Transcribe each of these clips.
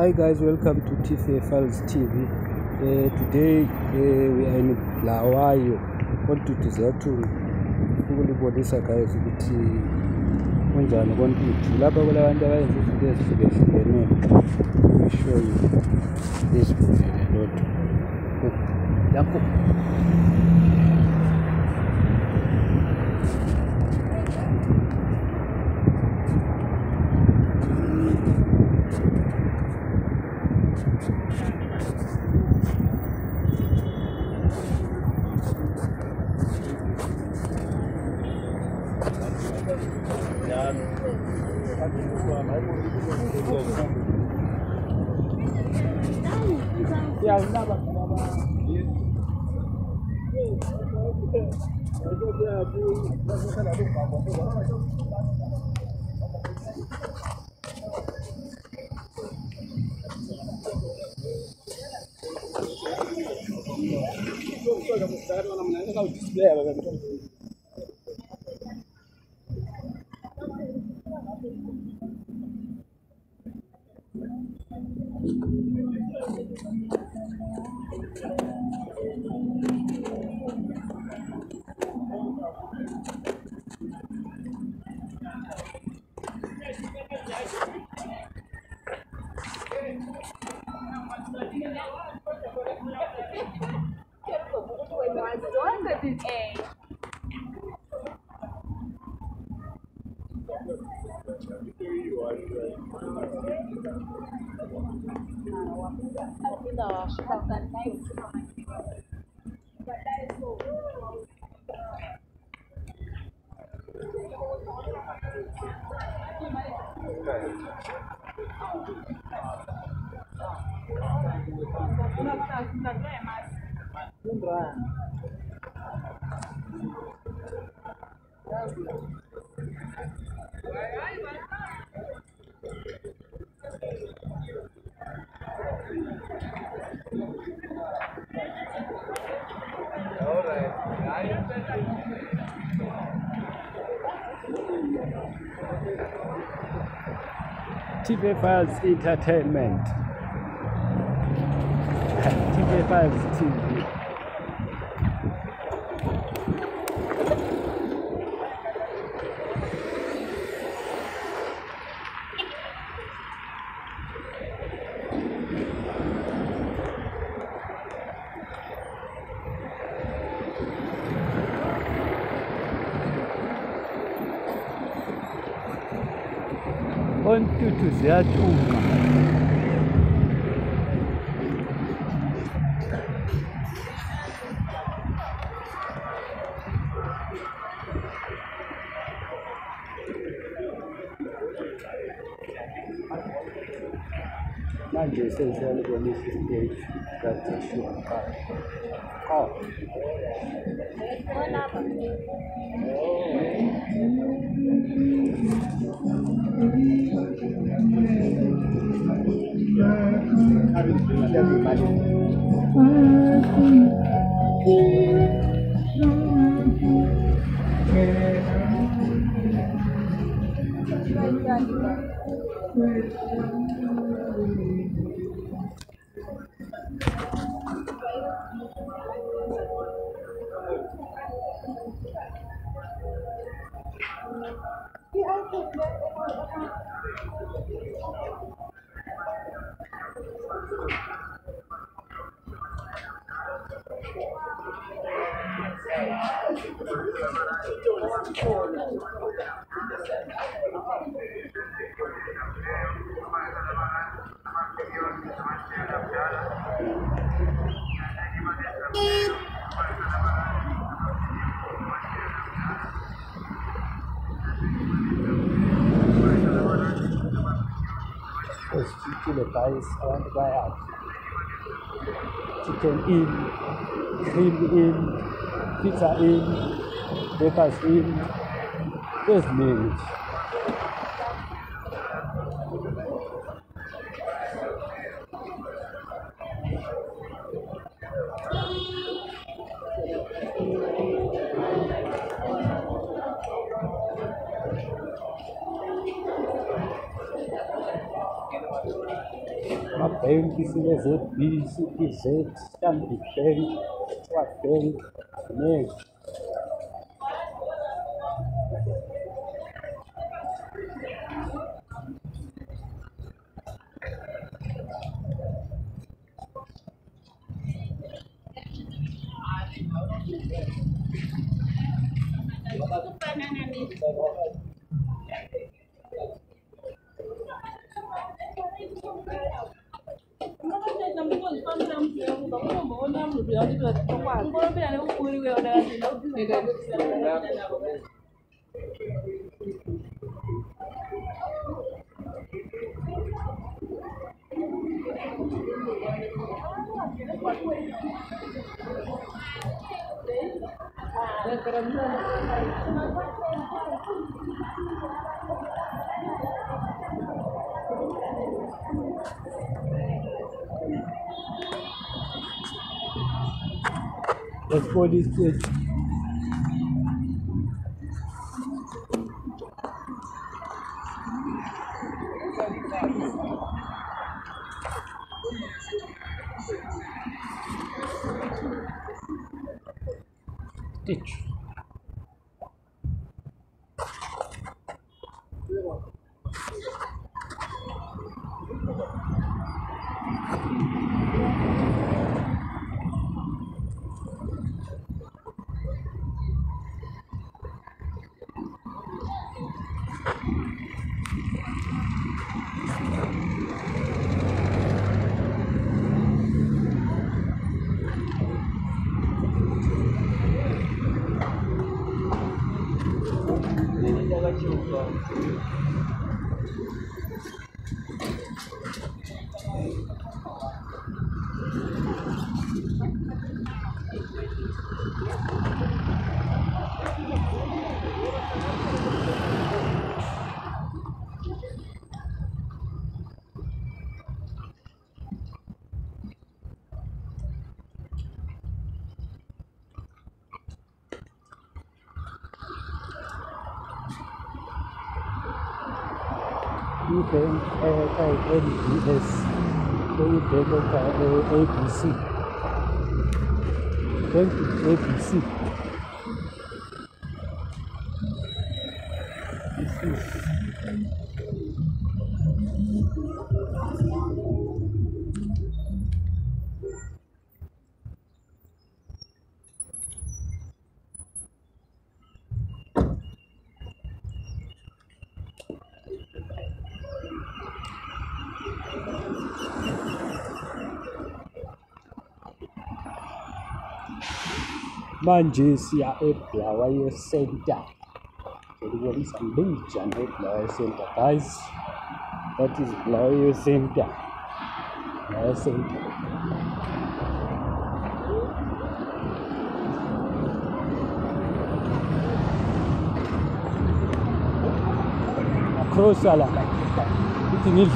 Hi guys, welcome to TFA Files TV. Today we are in Bulawayo. Kontutuzatu ukulibonisa guys ukuthi kunjani kontuthu lapha kulabantu abayenza izinto ezihlukeneyo. Let me show you this alot. Lapho TV Files Entertainment. TV Files TV. Kontuthu ziyatuma. Manje sesiyalibonisa isiteji kaThixo. Guys, I want to buy out. Chicken in, cream in, pizza in, breakfast in. Just name it. Mabanki sine-ZB, CPZ, Stanbic Bank, Swat Bank, ziningi. Let's go this way. Stitch. Bank LBS, ABC, Bank ABC. This is manje siya eBulawayo Center. What is amazing Bulawayo Center, guys? That is Bulawayo Center. Bulawayo Center. Across ala. It needs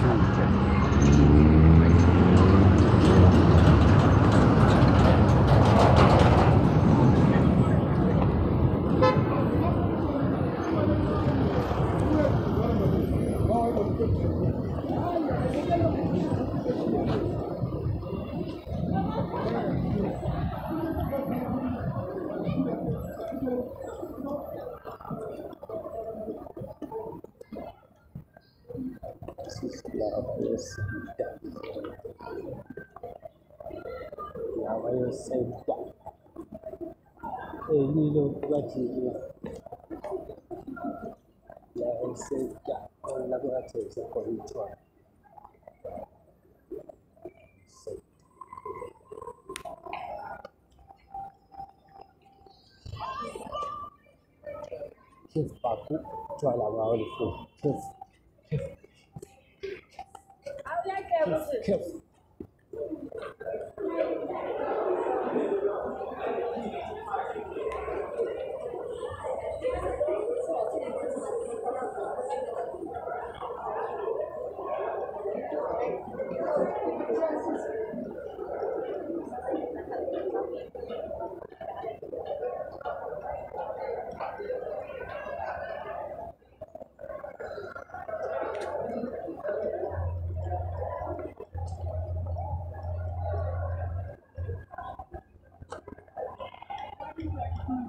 Bulawayo Center. Lilo kubathile. Bulawayo Center. Ona kubathile khona. Chef Baku, twala maoli fu. Chef.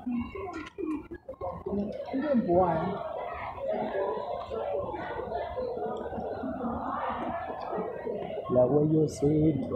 Like what you said,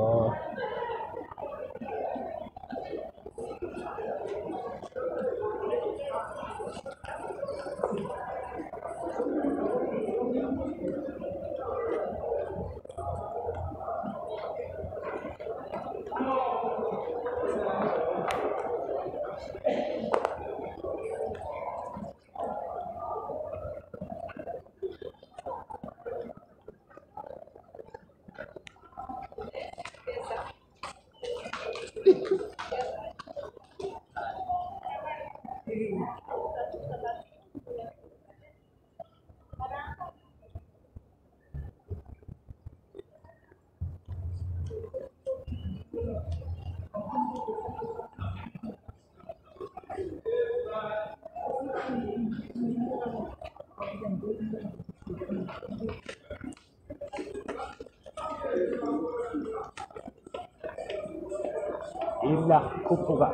ila kupuka.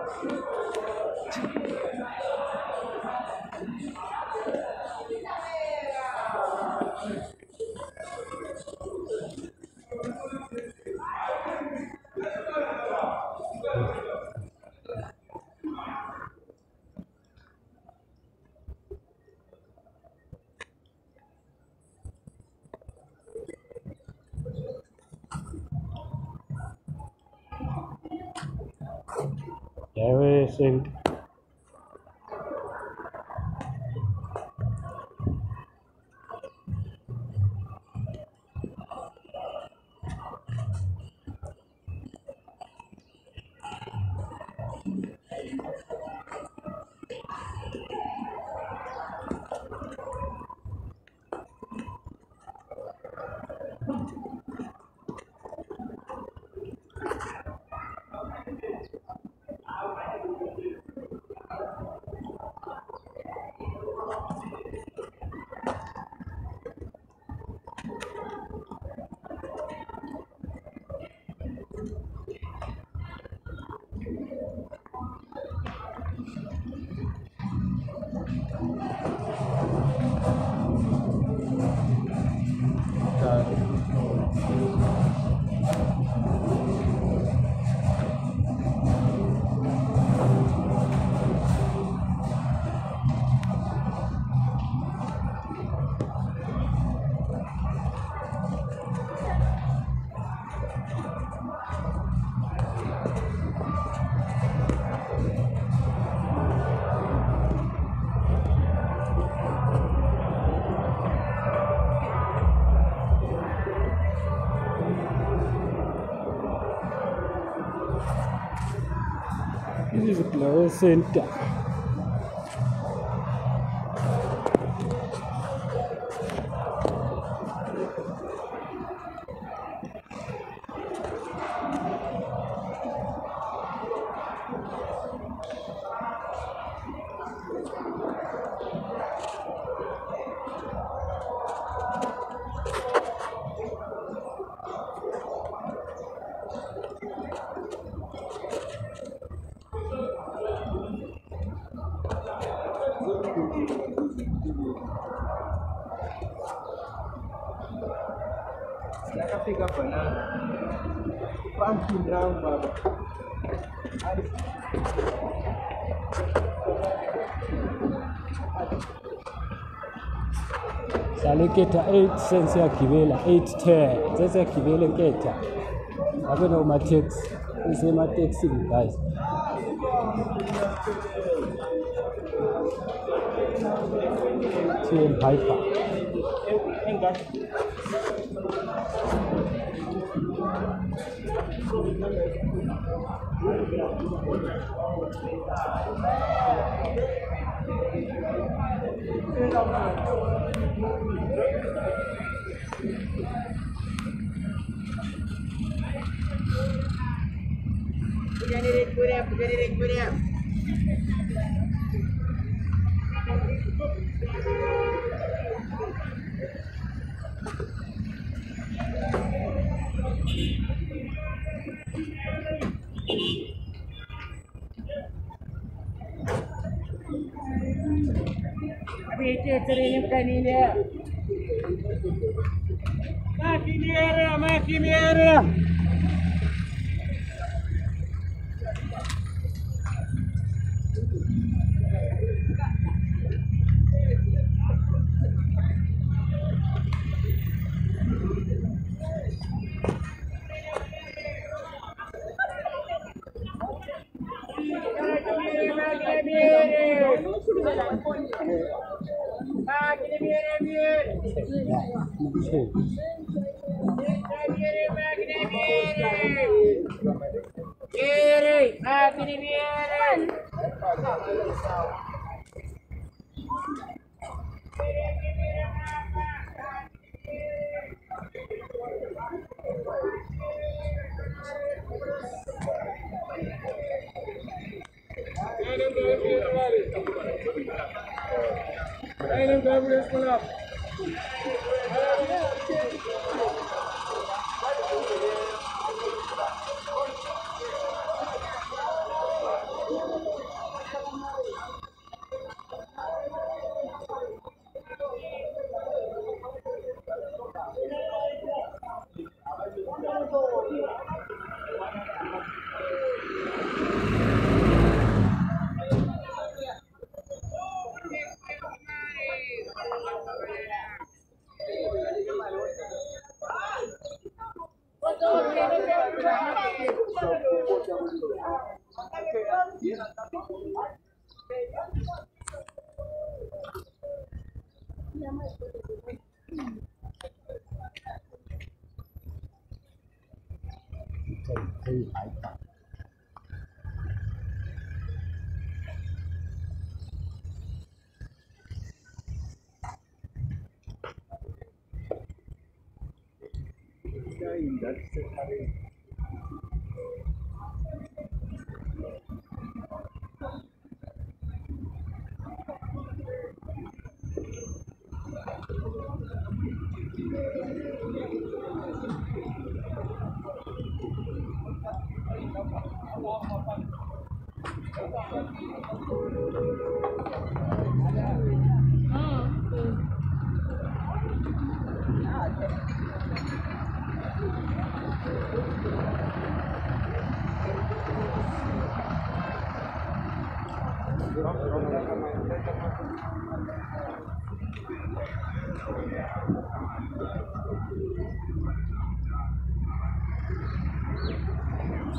Yawe sent. This is Bulawayo Center. Nakafika bana. Pumping round baba. Saleketa 8 cents yakugibela 810 sese yakugibela nketha abe no taxi isema taxi guys TM Hyper Put it up.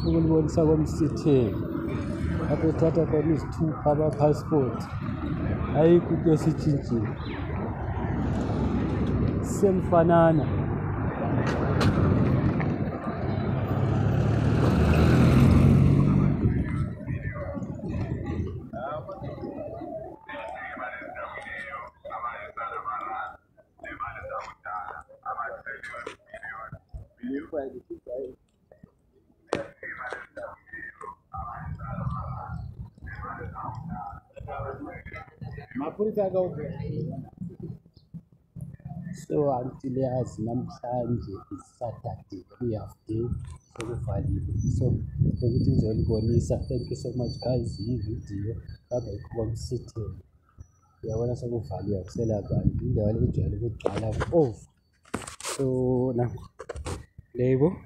ukulibonisa komsitheni lapho uthatha khona izithupha ama-passport ayikho into esitshintshile semfanana. So until yazi namhlanje is-Saturday, we-half-day sekuvaliwe. So bekuthi ngizolibonisa. Thank you so much guys. Iyi video lapha yikho komsitheni. Uyabona sekuvaliwe akusela bantu. Indawo le ijwayele ukugcwala over. So lebo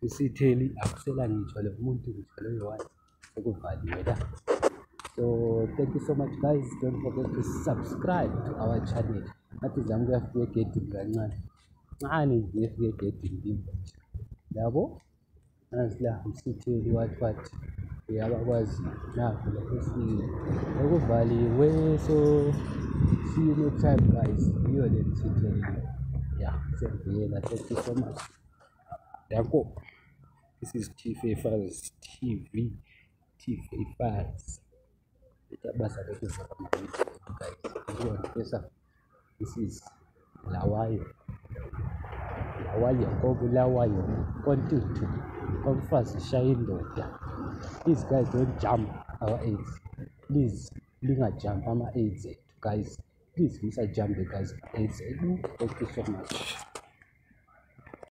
isitheli akusela ngitsho le umuntu ngitsho lo yi-one sekuvaliwe la. So thank you so much guys. Don't forget to subscribe to our channel. Nathi zami kuyafika egedini kancane ncane nje ngiyefika egedini ngimba nje yabo. Nansi la umsitheli wathi uyabakwazi nakho lapho esifike okuvaliwe. So see you next time guys. Yiyo le msitheli siyabuyela. Thank you so much. Yako, this is T-Files TV. T-Files. Basa guys. This is Bulawayo. Bulawayo. Kontutu. Komfazi shayindoda. These guys don't jump our AIDS. Please, linga jump our AIDS guys. Please, Mr. Jump the guys AIDS. Thank you so much.